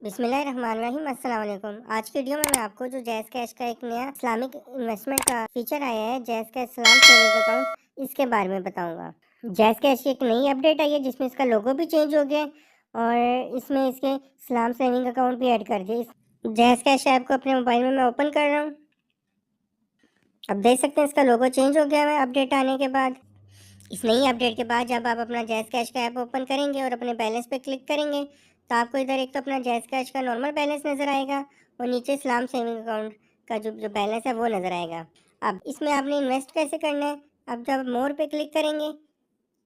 बिस्मिल्लाहिर्रहमानिर्रहीम अस्सलाम वालेकुम। आज की वीडियो में मैं आपको जो जैज़ कैश का एक नया इस्लामिक इन्वेस्टमेंट का फीचर आया है, जैज़ कैश सलाम सेविंग अकाउंट, इसके बारे में बताऊंगा। जैज़ कैश की एक नई अपडेट आई है जिसमें इसका लोगो भी चेंज हो गया है और इसमें इसके सलाम सेविंग अकाउंट भी ऐड कर दिए। जैज़ कैश ऐप को अपने मोबाइल में मैं ओपन कर रहा हूँ। अब देख सकते हैं इसका लोगो चेंज हो गया है अपडेट आने के बाद। इस नई अपडेट के बाद जब आप अपना जैज़ कैश का ऐप ओपन करेंगे और अपने बैलेंस पे क्लिक करेंगे तो आपको इधर एक तो अपना जैज़ कैश का नॉर्मल बैलेंस नज़र आएगा और नीचे इस्लाम सेविंग अकाउंट का जो बैलेंस है वो नज़र आएगा। अब इसमें आपने इन्वेस्ट कैसे करना है, अब जब मोर पे क्लिक करेंगे,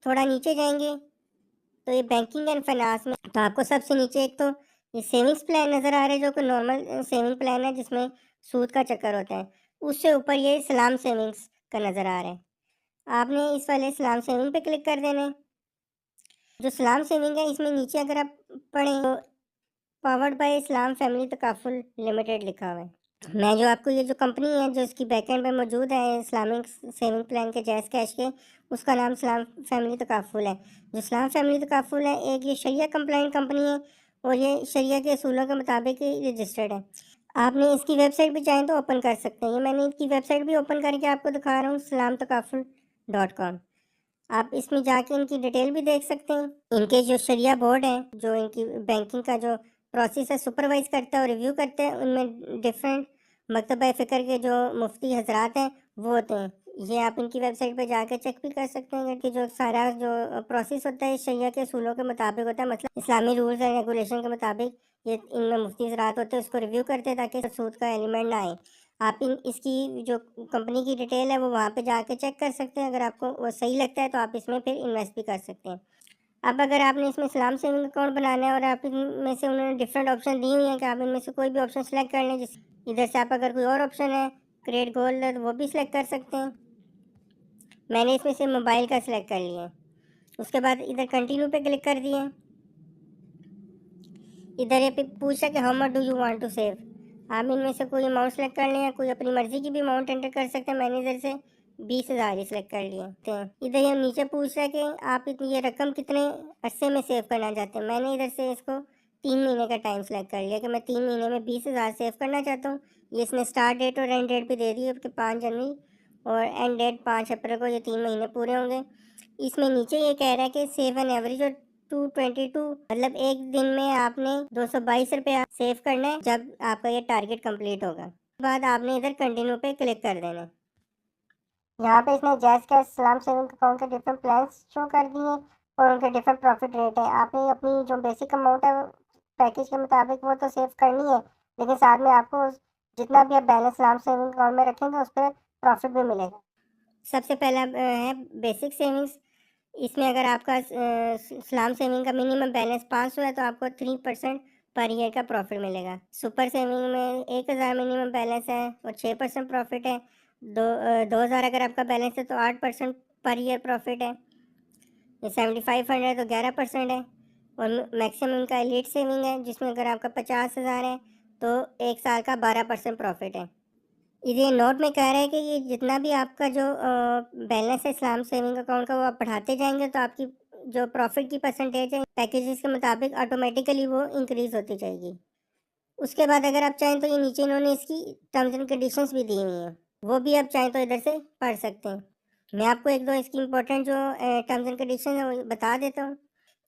थोड़ा नीचे जाएंगे तो ये बैंकिंग एंड फाइनेंस में तो आपको सबसे नीचे एक तो ये सेविंग्स प्लान नज़र आ रहा है जो कि नॉर्मल सेविंग प्लान है जिसमें सूद का चक्कर होता है। उससे ऊपर ये इस्लाम सेविंग्स का नज़र आ रहा है। आपने इस वाले सलाम सेविंग पे क्लिक कर देना है। जो सलाम सेविंग है इसमें नीचे अगर आप पढ़ें तो powered by Islam family takaful limited लिखा हुआ है। मैं जो आपको ये जो कंपनी है जो इसकी बैकएंड पे मौजूद है इस्लामिक सेविंग प्लान के जैज़ कैश के, उसका नाम सलाम फैमिली तकाफुल है। जो सलाम फैमिली तकाफुल है एक ये शरिया कंप्लाइंट कंपनी है और ये शरिया के असूलों के मुताबिक ही रजिस्टर्ड है। आपने इसकी वेबसाइट भी चाहें तो ओपन कर सकते हैं। ये मैंने इसकी वेबसाइट भी ओपन करके आपको दिखा रहा हूँ, सलाम तकाफुल.com। आप इसमें जाके इनकी डिटेल भी देख सकते हैं। इनके जो शरिया बोर्ड है जो इनकी बैंकिंग का जो प्रोसेस है सुपरवाइज करता है और रिव्यू करते हैं, उनमें डिफरेंट मकतबा फ़िक्र के जो मुफ्ती हजरात हैं वो होते हैं। ये आप इनकी वेबसाइट पे जाके चेक भी कर सकते हैं कि जो सारा जो प्रोसेस होता है शरिया के असूलों के मुताबिक होता है, मतलब इस्लामी रूल्स एंड रेगुलेशन के मुताबिक ये इनमें मुफ्ती हजरात होते हैं, उसको रिव्यू करते हैं ताकि सूद का एलिमेंट ना आए। आप इन इसकी जो कंपनी की डिटेल है वो वहाँ पे जाके चेक कर सकते हैं। अगर आपको वो सही लगता है तो आप इसमें फिर इन्वेस्ट भी कर सकते हैं। अब अगर आपने इसमें इस्लाम सेविंग अकाउंट बनाना है और आप इनमें से उन्होंने डिफरेंट ऑप्शन दी हुई हैं कि आप इनमें से कोई भी ऑप्शन सेलेक्ट कर लें, जिस इधर से आप अगर कोई और ऑप्शन है क्रिएट गोल्ड है तो वो भी सिलेक्ट कर सकते हैं। मैंने इसमें से मोबाइल का सिलेक्ट कर लिया है। उसके बाद इधर कंटिन्यू पे क्लिक कर दिए। इधर ये पूछा कि how much do you want to save. आप इनमें से कोई अमाउंट सेलेक्ट कर लें या कोई अपनी मर्जी की भी अमाउंट एंटर कर सकते हैं। मैंने इधर से 20,000 ही सिलेक्ट कर लिए थे। इधर ये नीचे पूछ रहा है कि आप ये रकम कितने अरसे में सेव करना चाहते हैं। मैंने इधर से इसको 3 महीने का टाइम सेलेक्ट कर लिया कि मैं 3 महीने में 20,000 सेव करना चाहता हूँ। ये इसने स्टार्ट डेट और एंड डेट भी दे दी है कि 5 जनवरी और एंड डेट 5 अप्रैल को ये 3 महीने पूरे होंगे। इसमें नीचे ये कह रहा है कि सेव एन एवरेज और 222, मतलब एक दिन में आपने 222 रुपये सेव करना है जब आपका ये टारगेट कंप्लीट होगा। बाद आपने इधर कंटिन्यू पे क्लिक कर देना है। यहाँ पे इसने जैज़ कैश सलाम सेविंग अकाउंट के डिफरेंट प्लान्स शो कर दिए और उनके डिफरेंट प्रॉफिट रेट है। आपने अपनी जो बेसिक अमाउंट है पैकेज के मुताबिक वो तो सेव करनी है, लेकिन साथ में आपको जितना भी आप बैलेंस सलाम सेविंग अकाउंट में रखेंगे उस पर प्रॉफिट भी मिलेगा। सबसे पहला है बेसिक सेविंग्स। इसमें अगर आपका सलाम सेविंग का मिनिमम बैलेंस 500 है तो आपको 3% पर ईयर का प्रॉफिट मिलेगा। सुपर सेविंग में 1,000 मिनिमम बैलेंस है और 6% प्रॉफिट है। 2,000 अगर आपका बैलेंस है तो 8% पर ईयर प्रॉफिट है। 7,500 है तो 11% है। और मैक्सिमम का एलीट सेविंग है जिसमें अगर आपका 50,000 है तो 1 साल का 12% प्रॉफिट है। ये नोट में कह रहा है कि ये जितना भी आपका जो बैलेंस है इस्लाम सेविंग अकाउंट का वो आप बढ़ाते जाएंगे तो आपकी जो प्रॉफिट की परसेंटेज है पैकेजेस के मुताबिक ऑटोमेटिकली वो इंक्रीज होती जाएगी। उसके बाद अगर आप चाहें तो ये नीचे इन्होंने इसकी टर्म्स एंड कंडीशंस भी दी हुई हैं, वो भी आप चाहें तो इधर से पढ़ सकते हैं। मैं आपको एक दो इसकी इंपॉर्टेंट जो टर्म्स एंड कंडीशन है वो बता देता हूँ।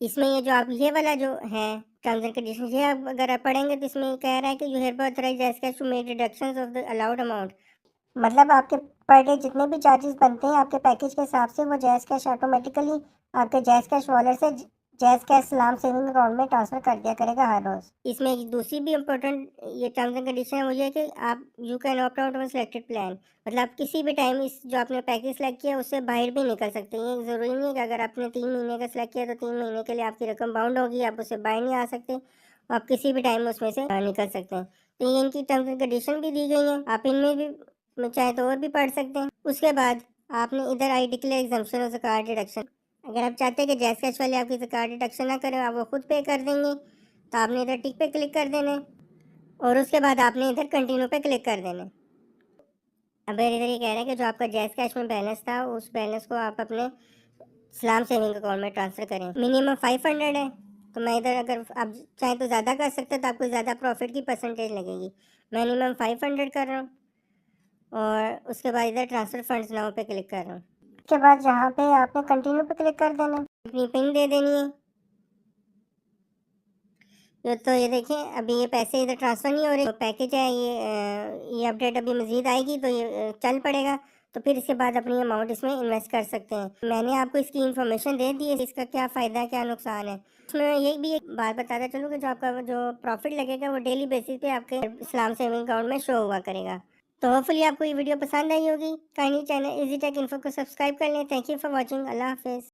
इसमें ये जो आप ये वाला जो है टर्म्स एंड कंडीशन, ये आप अगर आप पढ़ेंगे तो इसमें कह रहा है कि you hereby authorise JazzCash to make deductions of the allowed amount. मतलब आपके पर डे जितने भी चार्जेस बनते हैं आपके पैकेज के हिसाब से वो जैज़ कैश ऑटोमेटिकली आपके जैज़ कैश वॉलेट से जैज़ कैश सलाम सेविंग अकाउंट में ट्रांसफ़र कर दिया करेगा हर रोज़। इसमें एक दूसरी भी इम्पोर्टेंट ये टर्म्स एंड कंडीशन है वो ये कि आप you can opt out of selected plan, मतलब आप किसी भी टाइम इस जो आपने पैकेज सेलेक्ट किया उससे बाहर भी निकल सकते हैं। ये ज़रूरी नहीं है कि अगर आपने 3 महीने का सेलेक्ट किया तो 3 महीने के लिए आपकी रकम बाउंड होगी, आप उससे बाहर नहीं आ सकते। आप किसी भी टाइम उसमें से निकल सकते हैं। तो ये इनकी टर्म्स एंड कंडीशन भी दी गई हैं, आप इनमें भी में चाहे तो और भी पढ़ सकते हैं। उसके बाद आपने इधर आई डिक्लेयर एग्जम्पशन ऑफ ज़कात डिडक्शन। अगर आप चाहते हैं कि जैज़ कैश वाले आपकी ज़कात डिडक्शन ना करें, आप वो खुद पे कर देंगे, तो आपने इधर टिक पे क्लिक कर देना है और उसके बाद आपने इधर कंटिन्यू पे क्लिक कर देना है। अब इधर ये कह रहा है कि जो आपका जैज़ कैश में बैलेंस था उस बैलेंस को आप अपने सलाम सेविंग अकाउंट में ट्रांसफ़र करें। मिनिमम 500 है तो मैं इधर अगर आप चाहें तो ज़्यादा कर सकते हैं, तो आपको ज़्यादा प्रॉफिट की परसेंटेज लगेगी। मिनिमम 500 कर रहा हूँ और उसके बाद इधर ट्रांसफ़र फंड्स नाउ पे क्लिक कर रहा हूँ। उसके बाद जहाँ पे आपने कंटिन्यू पे क्लिक कर देना, अपनी पिन दे देनी है। तो ये देखिए अभी ये पैसे इधर ट्रांसफ़र नहीं हो रहे, तो पैकेज है ये अपडेट अभी मज़ीद आएगी तो ये चल पड़ेगा, तो फिर इसके बाद अपनी अमाउंट इसमें इन्वेस्ट कर सकते हैं। मैंने आपको इसकी इन्फॉर्मेशन दे दी है, इसका क्या फ़ायदा है क्या नुकसान है। इसमें ये भी एक बात बताता चलूँ कि जो आपका जो प्रॉफिट लगेगा वो डेली बेसिस पे आपके इस्लाम सेविंग अकाउंट में शो हुआ करेगा। तो होपफुली आपको ये वीडियो पसंद आई होगी। Kindly channel easy tech info को सब्सक्राइब कर लें। Thank you for watching. अल्लाह हाफिज़।